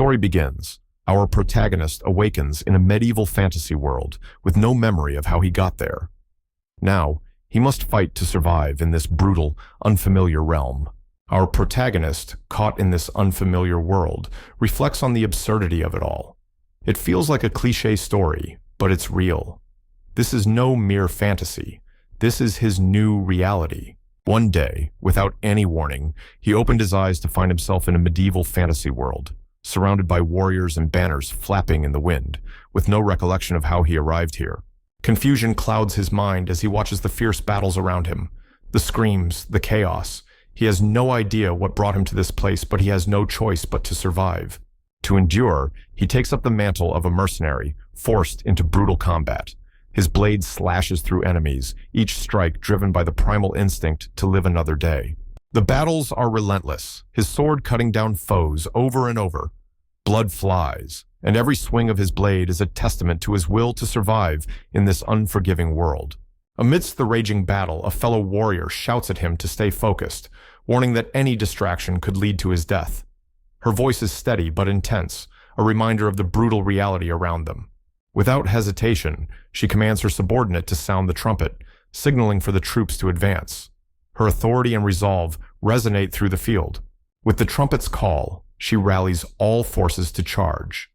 story begins. Our protagonist awakens in a medieval fantasy world with no memory of how he got there. Now, he must fight to survive in this brutal, unfamiliar realm. Our protagonist, caught in this unfamiliar world, reflects on the absurdity of it all. It feels like a cliché story, but it's real. This is no mere fantasy. This is his new reality. One day, without any warning, he opened his eyes to find himself in a medieval fantasy world, surrounded by warriors and banners flapping in the wind, with no recollection of how he arrived here. Confusion clouds his mind as he watches the fierce battles around him, the screams, the chaos. He has no idea what brought him to this place, but he has no choice but to survive. To endure, he takes up the mantle of a mercenary, forced into brutal combat. His blade slashes through enemies, each strike driven by the primal instinct to live another day. The battles are relentless, his sword cutting down foes over and over. Blood flies, and every swing of his blade is a testament to his will to survive in this unforgiving world. Amidst the raging battle, a fellow warrior shouts at him to stay focused, warning that any distraction could lead to his death. Her voice is steady but intense, a reminder of the brutal reality around them. Without hesitation, she commands her subordinate to sound the trumpet, signaling for the troops to advance. Her authority and resolve resonate through the field. With the trumpet's call, she rallies all forces to charge.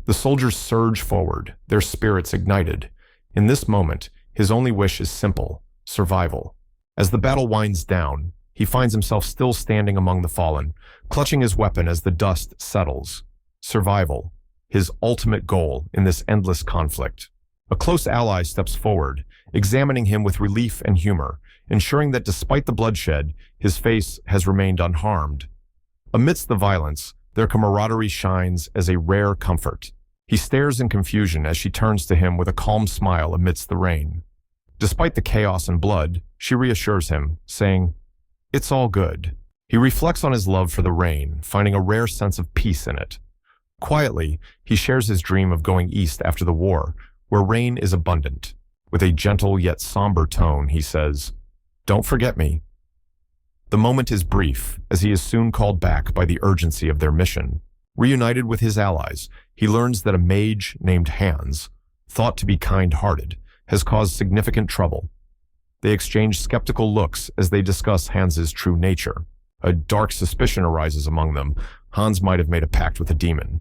The soldiers surge forward, their spirits ignited. In this moment, his only wish is simple: survival. As the battle winds down, he finds himself still standing among the fallen, clutching his weapon as the dust settles. Survival, his ultimate goal in this endless conflict. A close ally steps forward, examining him with relief and humor, ensuring that despite the bloodshed, his face has remained unharmed. Amidst the violence, their camaraderie shines as a rare comfort. He stares in confusion as she turns to him with a calm smile amidst the rain. Despite the chaos and blood, she reassures him, saying, "It's all good." He reflects on his love for the rain, finding a rare sense of peace in it. Quietly, he shares his dream of going east after the war, where rain is abundant. With a gentle yet somber tone, he says, "Don't forget me." The moment is brief, as he is soon called back by the urgency of their mission. Reunited with his allies, he learns that a mage named Hans, thought to be kind-hearted, has caused significant trouble. They exchange skeptical looks as they discuss Hans's true nature. A dark suspicion arises among them. Hans might have made a pact with a demon.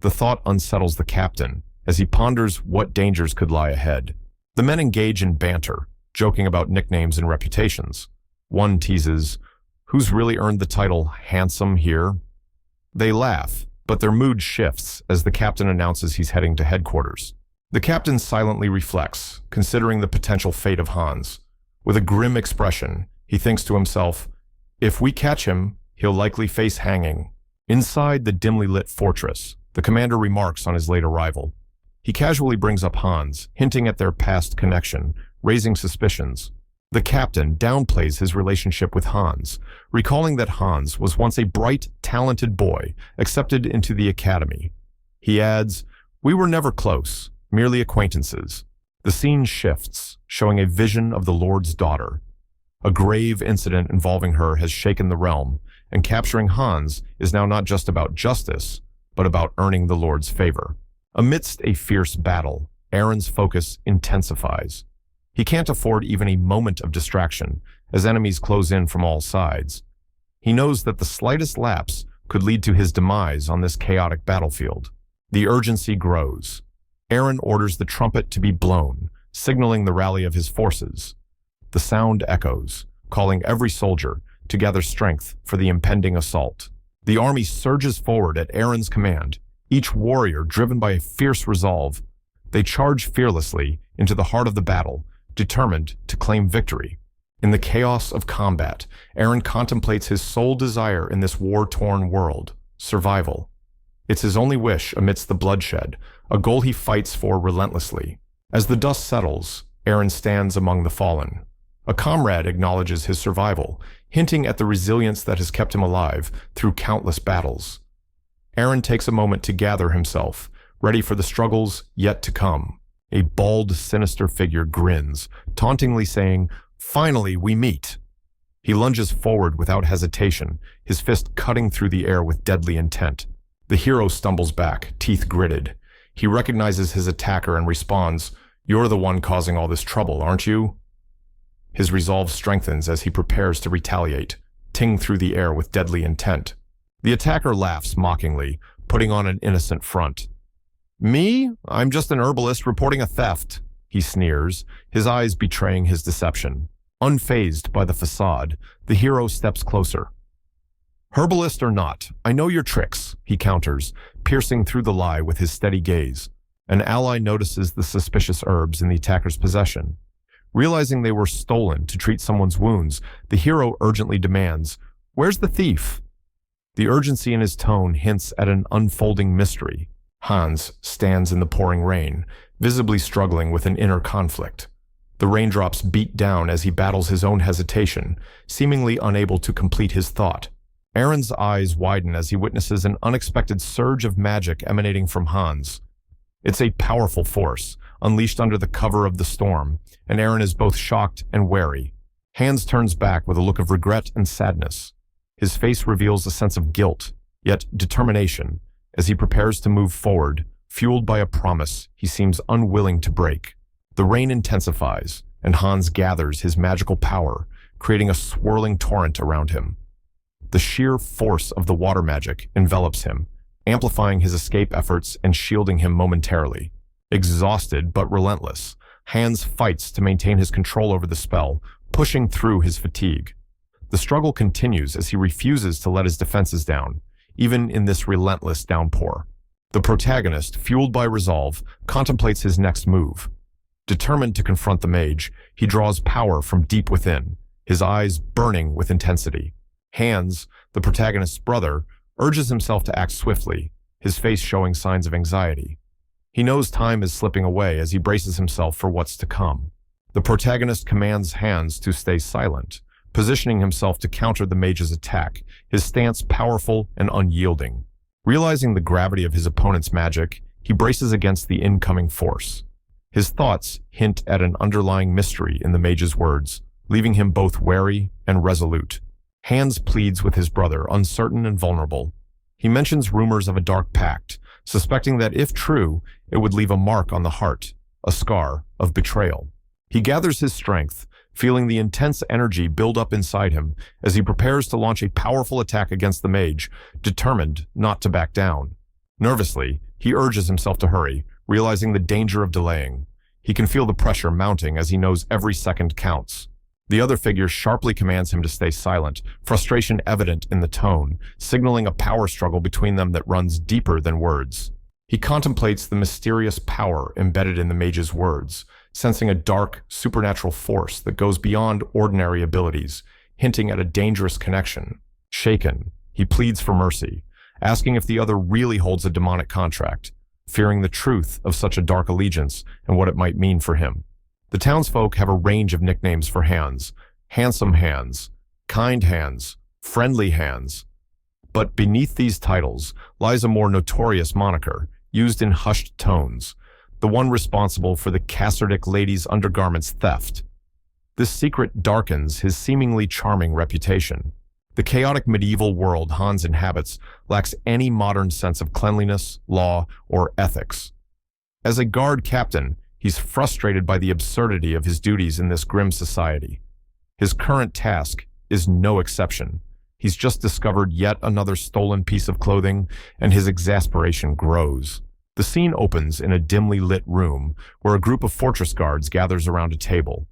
The thought unsettles the captain as he ponders what dangers could lie ahead. The men engage in banter, joking about nicknames and reputations. One teases, "Who's really earned the title handsome here?" They laugh, but their mood shifts as the captain announces he's heading to headquarters. The captain silently reflects, considering the potential fate of Hans. With a grim expression, he thinks to himself, "If we catch him, he'll likely face hanging." Inside the dimly lit fortress, the commander remarks on his late arrival. He casually brings up Hans, hinting at their past connection, raising suspicions. The captain downplays his relationship with Hans, recalling that Hans was once a bright, talented boy accepted into the academy. He adds, "We were never close, merely acquaintances." The scene shifts, showing a vision of the Lord's daughter. A grave incident involving her has shaken the realm, and capturing Hans is now not just about justice, but about earning the Lord's favor. Amidst a fierce battle, Aaron's focus intensifies. He can't afford even a moment of distraction as enemies close in from all sides. He knows that the slightest lapse could lead to his demise on this chaotic battlefield. The urgency grows. Aaron orders the trumpet to be blown, signaling the rally of his forces. The sound echoes, calling every soldier to gather strength for the impending assault. The army surges forward at Aaron's command, each warrior driven by a fierce resolve. They charge fearlessly into the heart of the battle, determined to claim victory. In the chaos of combat, Aaron contemplates his sole desire in this war-torn world: survival. It's his only wish amidst the bloodshed, a goal he fights for relentlessly. As the dust settles, Aaron stands among the fallen. A comrade acknowledges his survival, hinting at the resilience that has kept him alive through countless battles. Aaron takes a moment to gather himself, ready for the struggles yet to come. A bald, sinister figure grins, tauntingly saying, "Finally, we meet." He lunges forward without hesitation, his fist cutting through the air with deadly intent. The hero stumbles back, teeth gritted. He recognizes his attacker and responds, "You're the one causing all this trouble, aren't you?" His resolve strengthens as he prepares to retaliate, ting through the air with deadly intent. The attacker laughs mockingly, putting on an innocent front. "Me? I'm just an herbalist reporting a theft," he sneers, his eyes betraying his deception. Unfazed by the facade, the hero steps closer. "Herbalist or not, I know your tricks," he counters, piercing through the lie with his steady gaze. An ally notices the suspicious herbs in the attacker's possession. Realizing they were stolen to treat someone's wounds, the hero urgently demands, "Where's the thief?" The urgency in his tone hints at an unfolding mystery. Hans stands in the pouring rain, visibly struggling with an inner conflict. The raindrops beat down as he battles his own hesitation, seemingly unable to complete his thought. Aaron's eyes widen as he witnesses an unexpected surge of magic emanating from Hans. It's a powerful force, unleashed under the cover of the storm, and Aaron is both shocked and wary. Hans turns back with a look of regret and sadness. His face reveals a sense of guilt, yet determination, as he prepares to move forward, fueled by a promise he seems unwilling to break. The rain intensifies, and Hans gathers his magical power, creating a swirling torrent around him. The sheer force of the water magic envelops him, amplifying his escape efforts and shielding him momentarily. Exhausted but relentless, Hans fights to maintain his control over the spell, pushing through his fatigue. The struggle continues as he refuses to let his defenses down, even in this relentless downpour. The protagonist, fueled by resolve, contemplates his next move. Determined to confront the mage, he draws power from deep within, his eyes burning with intensity. Hans, the protagonist's brother, urges himself to act swiftly, his face showing signs of anxiety. He knows time is slipping away as he braces himself for what's to come. The protagonist commands Hans to stay silent, positioning himself to counter the mage's attack, his stance powerful and unyielding. Realizing the gravity of his opponent's magic, he braces against the incoming force. His thoughts hint at an underlying mystery in the mage's words, leaving him both wary and resolute. Hans pleads with his brother, uncertain and vulnerable. He mentions rumors of a dark pact, suspecting that if true, it would leave a mark on the heart, a scar of betrayal. He gathers his strength, feeling the intense energy build up inside him as he prepares to launch a powerful attack against the mage, determined not to back down. Nervously, he urges himself to hurry, realizing the danger of delaying. He can feel the pressure mounting as he knows every second counts. The other figure sharply commands him to stay silent, frustration evident in the tone, signaling a power struggle between them that runs deeper than words. He contemplates the mysterious power embedded in the mage's words, sensing a dark, supernatural force that goes beyond ordinary abilities, hinting at a dangerous connection. Shaken, he pleads for mercy, asking if the other really holds a demonic contract, fearing the truth of such a dark allegiance and what it might mean for him. The townsfolk have a range of nicknames for Hans: handsome Hans, kind Hans, friendly Hans. But beneath these titles lies a more notorious moniker, used in hushed tones, the one responsible for the Kasserdic lady's undergarments theft. This secret darkens his seemingly charming reputation. The chaotic medieval world Hans inhabits lacks any modern sense of cleanliness, law, or ethics. As a guard captain, he's frustrated by the absurdity of his duties in this grim society. His current task is no exception. He's just discovered yet another stolen piece of clothing, and his exasperation grows. The scene opens in a dimly lit room where a group of fortress guards gathers around a table.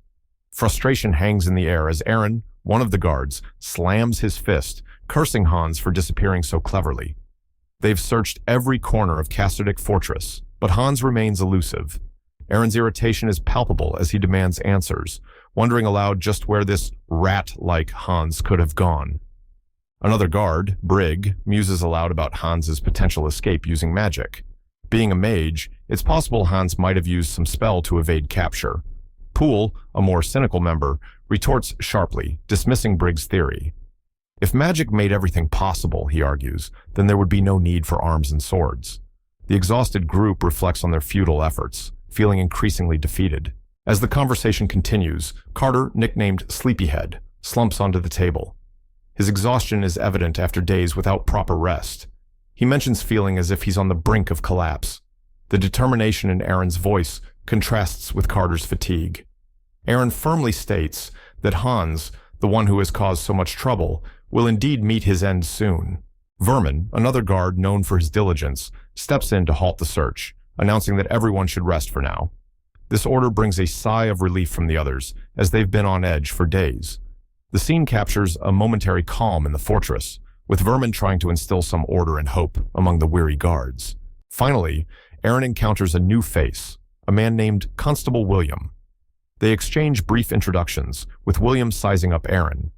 Frustration hangs in the air as Aaron, one of the guards, slams his fist, cursing Hans for disappearing so cleverly. They've searched every corner of Kasserdic Fortress, but Hans remains elusive. Aaron's irritation is palpable as he demands answers, wondering aloud just where this rat-like Hans could have gone. Another guard, Brig, muses aloud about Hans's potential escape using magic. Being a mage, it's possible Hans might have used some spell to evade capture. Poole, a more cynical member, retorts sharply, dismissing Brig's theory. If magic made everything possible, he argues, then there would be no need for arms and swords. The exhausted group reflects on their futile efforts, feeling increasingly defeated. As the conversation continues, Carter, nicknamed Sleepyhead, slumps onto the table. His exhaustion is evident after days without proper rest. He mentions feeling as if he's on the brink of collapse. The determination in Aaron's voice contrasts with Carter's fatigue. Aaron firmly states that Hans, the one who has caused so much trouble, will indeed meet his end soon. Vermin, another guard known for his diligence, steps in to halt the search, announcing that everyone should rest for now. This order brings a sigh of relief from the others, as they've been on edge for days. The scene captures a momentary calm in the fortress, with Vermin trying to instill some order and hope among the weary guards. Finally, Aaron encounters a new face, a man named Constable William. They exchange brief introductions, with William sizing up Aaron.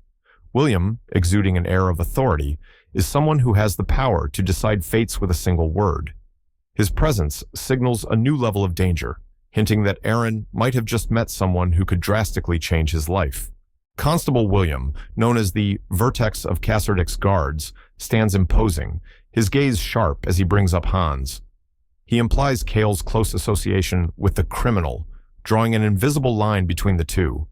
William, exuding an air of authority, is someone who has the power to decide fates with a single word. His presence signals a new level of danger, hinting that Aaron might have just met someone who could drastically change his life. Constable William, known as the Vertex of Cassardic's guards, stands imposing, his gaze sharp as he brings up Hans. He implies Cale's close association with the criminal, drawing an invisible line between the two.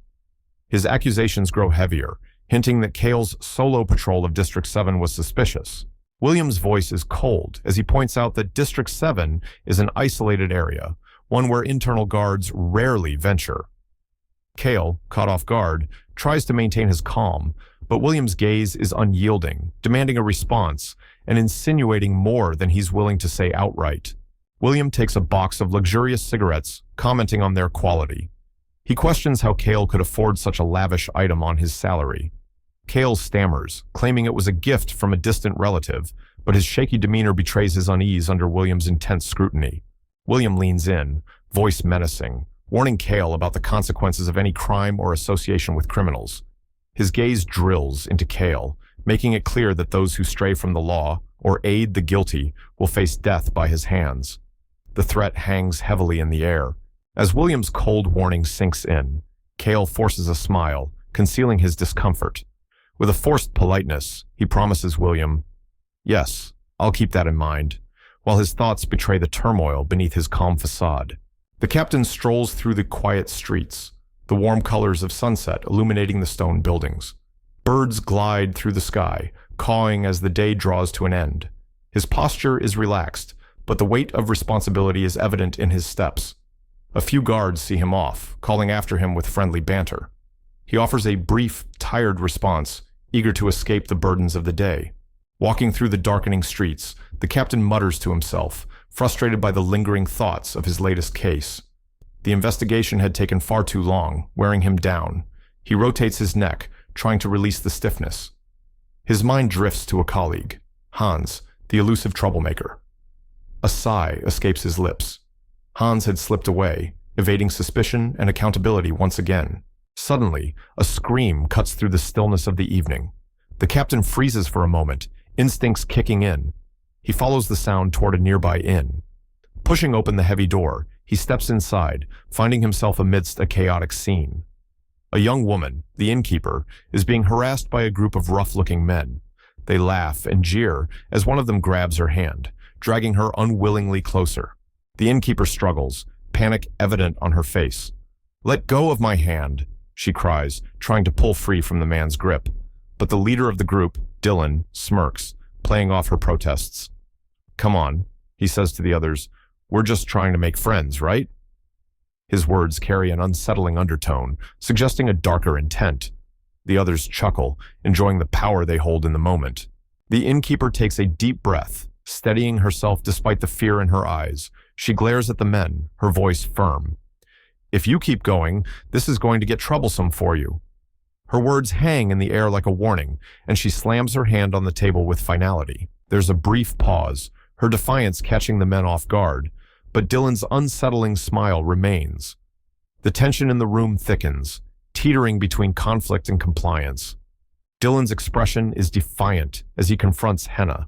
His accusations grow heavier, hinting that Cale's solo patrol of District 7 was suspicious. William's voice is cold as he points out that District 7 is an isolated area, one where internal guards rarely venture. Cale, caught off guard, tries to maintain his calm, but William's gaze is unyielding, demanding a response and insinuating more than he's willing to say outright. William takes a box of luxurious cigarettes, commenting on their quality. He questions how Cale could afford such a lavish item on his salary. Cale stammers, claiming it was a gift from a distant relative, but his shaky demeanor betrays his unease under William's intense scrutiny. William leans in, voice menacing, warning Cale about the consequences of any crime or association with criminals. His gaze drills into Cale, making it clear that those who stray from the law or aid the guilty will face death by his hands. The threat hangs heavily in the air. As William's cold warning sinks in, Cale forces a smile, concealing his discomfort. With a forced politeness, he promises William, "Yes, I'll keep that in mind," while his thoughts betray the turmoil beneath his calm facade. The captain strolls through the quiet streets, the warm colors of sunset illuminating the stone buildings. Birds glide through the sky, cawing as the day draws to an end. His posture is relaxed, but the weight of responsibility is evident in his steps. A few guards see him off, calling after him with friendly banter. He offers a brief, tired response, eager to escape the burdens of the day. Walking through the darkening streets, the captain mutters to himself, frustrated by the lingering thoughts of his latest case. The investigation had taken far too long, wearing him down. He rotates his neck, trying to release the stiffness. His mind drifts to a colleague, Hans, the elusive troublemaker. A sigh escapes his lips. Hans had slipped away, evading suspicion and accountability once again. Suddenly, a scream cuts through the stillness of the evening. The captain freezes for a moment, instincts kicking in. He follows the sound toward a nearby inn. Pushing open the heavy door, he steps inside, finding himself amidst a chaotic scene. A young woman, the innkeeper, is being harassed by a group of rough-looking men. They laugh and jeer as one of them grabs her hand, dragging her unwillingly closer. The innkeeper struggles, panic evident on her face. "Let go of my hand," she cries, trying to pull free from the man's grip. But the leader of the group, Dylan, smirks, playing off her protests. "Come on," he says to the others. "We're just trying to make friends, right?" His words carry an unsettling undertone, suggesting a darker intent. The others chuckle, enjoying the power they hold in the moment. The innkeeper takes a deep breath, steadying herself despite the fear in her eyes. She glares at the men, her voice firm. "If you keep going, this is going to get troublesome for you." Her words hang in the air like a warning, and she slams her hand on the table with finality. There's a brief pause, her defiance catching the men off guard, but Dylan's unsettling smile remains. The tension in the room thickens, teetering between conflict and compliance. Dylan's expression is defiant as he confronts Henna.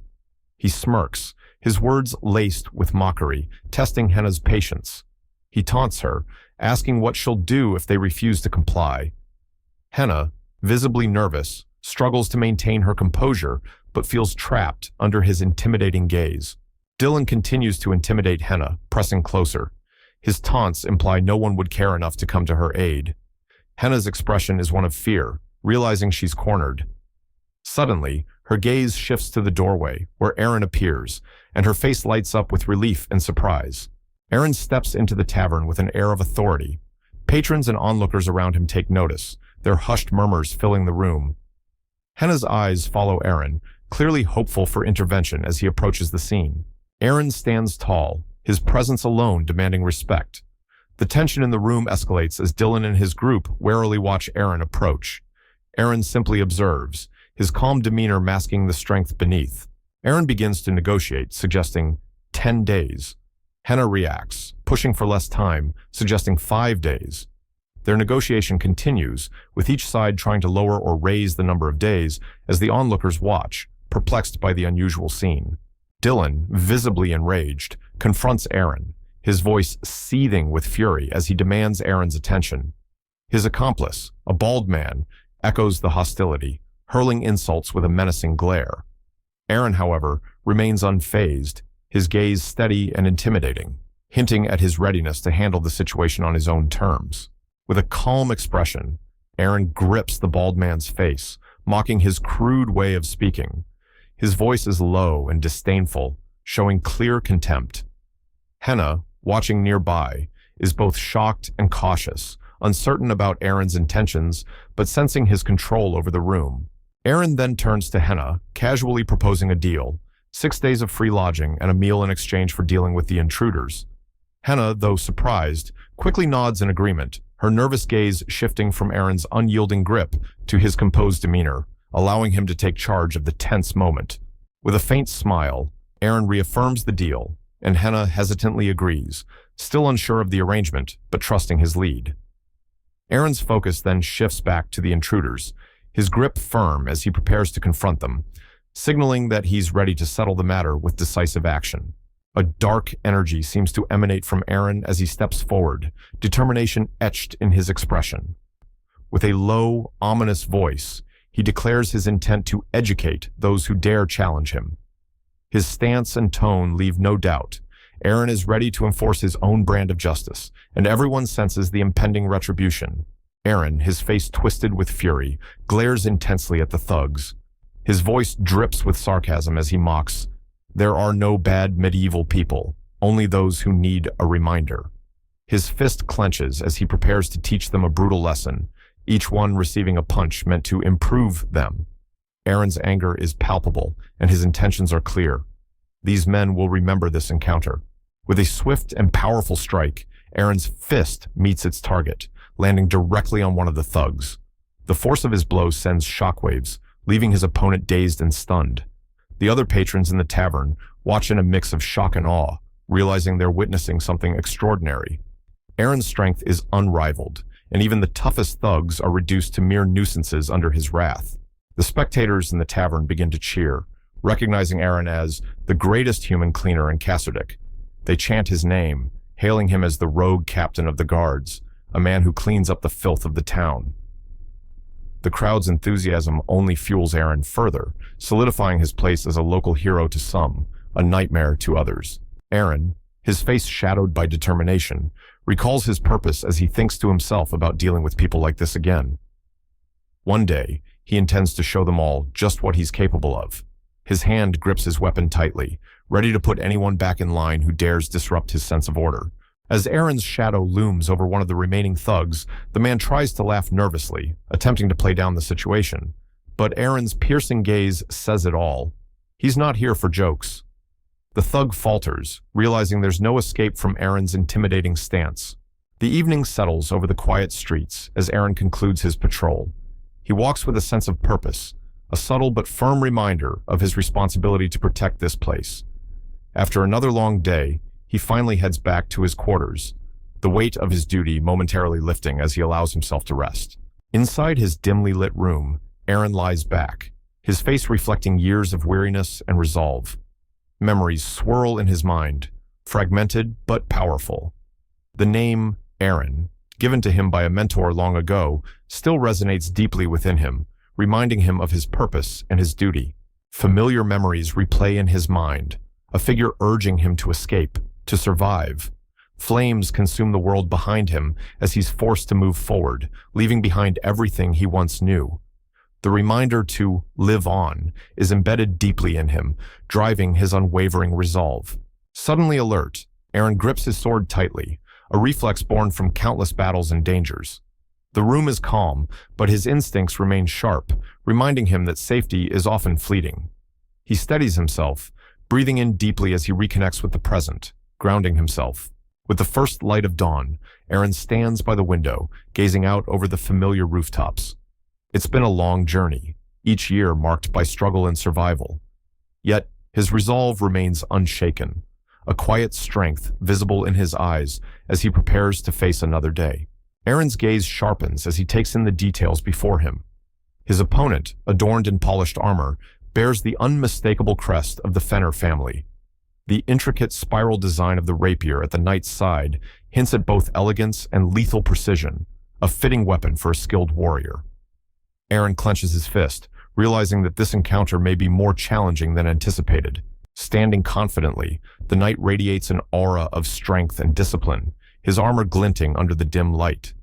He smirks, his words laced with mockery, testing Henna's patience. He taunts her, asking what she'll do if they refuse to comply. Henna, visibly nervous, struggles to maintain her composure, but feels trapped under his intimidating gaze. Dylan continues to intimidate Henna, pressing closer. His taunts imply no one would care enough to come to her aid. Henna's expression is one of fear, realizing she's cornered. Suddenly, Her gaze shifts to the doorway, where Aaron appears, and her face lights up with relief and surprise. Aaron steps into the tavern with an air of authority. Patrons and onlookers around him take notice, their hushed murmurs filling the room. Henna's eyes follow Aaron, clearly hopeful for intervention as he approaches the scene. Aaron stands tall, his presence alone demanding respect. The tension in the room escalates as Dylan and his group warily watch Aaron approach. Aaron simply observes, his calm demeanor masking the strength beneath. Aaron begins to negotiate, suggesting 10 days. Henna reacts, pushing for less time, suggesting 5 days. Their negotiation continues, with each side trying to lower or raise the number of days as the onlookers watch, perplexed by the unusual scene. Dylan, visibly enraged, confronts Aaron, his voice seething with fury as he demands Aaron's attention. His accomplice, a bald man, echoes the hostility, hurling insults with a menacing glare. Aaron, however, remains unfazed, his gaze steady and intimidating, hinting at his readiness to handle the situation on his own terms. With a calm expression, Aaron grips the bald man's face, mocking his crude way of speaking. His voice is low and disdainful, showing clear contempt. Henna, watching nearby, is both shocked and cautious, uncertain about Aaron's intentions, but sensing his control over the room. Aaron then turns to Henna, casually proposing a deal, 6 days of free lodging and a meal in exchange for dealing with the intruders. Henna, though surprised, quickly nods in agreement, her nervous gaze shifting from Aaron's unyielding grip to his composed demeanor, allowing him to take charge of the tense moment. With a faint smile, Aaron reaffirms the deal, and Henna hesitantly agrees, still unsure of the arrangement, but trusting his lead. Aaron's focus then shifts back to the intruders, his grip firm as he prepares to confront them, signaling that he's ready to settle the matter with decisive action. A dark energy seems to emanate from Aaron as he steps forward, determination etched in his expression. With a low, ominous voice, he declares his intent to educate those who dare challenge him. His stance and tone leave no doubt. Aaron is ready to enforce his own brand of justice, and everyone senses the impending retribution. Aaron, his face twisted with fury, glares intensely at the thugs. His voice drips with sarcasm as he mocks, "There are no bad medieval people, only those who need a reminder." His fist clenches as he prepares to teach them a brutal lesson, each one receiving a punch meant to improve them. Aaron's anger is palpable, and his intentions are clear. These men will remember this encounter. With a swift and powerful strike, Aaron's fist meets its target, landing directly on one of the thugs. The force of his blow sends shockwaves, leaving his opponent dazed and stunned. The other patrons in the tavern watch in a mix of shock and awe, realizing they're witnessing something extraordinary. Aaron's strength is unrivaled, and even the toughest thugs are reduced to mere nuisances under his wrath. The spectators in the tavern begin to cheer, recognizing Aaron as the greatest human cleaner in Kasserdik. They chant his name, hailing him as the rogue captain of the guards, a man who cleans up the filth of the town. The crowd's enthusiasm only fuels Aaron further, solidifying his place as a local hero to some, a nightmare to others. Aaron, his face shadowed by determination, recalls his purpose as he thinks to himself about dealing with people like this again. One day, he intends to show them all just what he's capable of. His hand grips his weapon tightly, ready to put anyone back in line who dares disrupt his sense of order. As Aaron's shadow looms over one of the remaining thugs, the man tries to laugh nervously, attempting to play down the situation. But Aaron's piercing gaze says it all. He's not here for jokes. The thug falters, realizing there's no escape from Aaron's intimidating stance. The evening settles over the quiet streets as Aaron concludes his patrol. He walks with a sense of purpose, a subtle but firm reminder of his responsibility to protect this place. After another long day, he finally heads back to his quarters, the weight of his duty momentarily lifting as he allows himself to rest. Inside his dimly lit room, Aaron lies back, his face reflecting years of weariness and resolve. Memories swirl in his mind, fragmented but powerful. The name Aaron, given to him by a mentor long ago, still resonates deeply within him, reminding him of his purpose and his duty. Familiar memories replay in his mind, a figure urging him to escape, to survive. Flames consume the world behind him as he's forced to move forward, leaving behind everything he once knew. The reminder to live on is embedded deeply in him, driving his unwavering resolve. Suddenly alert, Aaron grips his sword tightly, a reflex born from countless battles and dangers. The room is calm, but his instincts remain sharp, reminding him that safety is often fleeting. He steadies himself, breathing in deeply as he reconnects with the present, grounding himself. With the first light of dawn, Aaron stands by the window, gazing out over the familiar rooftops. It's been a long journey, each year marked by struggle and survival. Yet, his resolve remains unshaken, a quiet strength visible in his eyes as he prepares to face another day. Aaron's gaze sharpens as he takes in the details before him. His opponent, adorned in polished armor, bears the unmistakable crest of the Fenner family. The intricate spiral design of the rapier at the knight's side hints at both elegance and lethal precision, a fitting weapon for a skilled warrior. Aaron clenches his fist, realizing that this encounter may be more challenging than anticipated. Standing confidently, the knight radiates an aura of strength and discipline, his armor glinting under the dim light.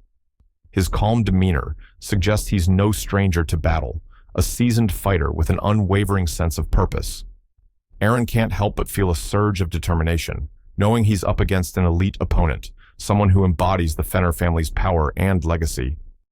His calm demeanor suggests he's no stranger to battle, a seasoned fighter with an unwavering sense of purpose. Aaron can't help but feel a surge of determination, knowing he's up against an elite opponent, someone who embodies the Fenner family's power and legacy.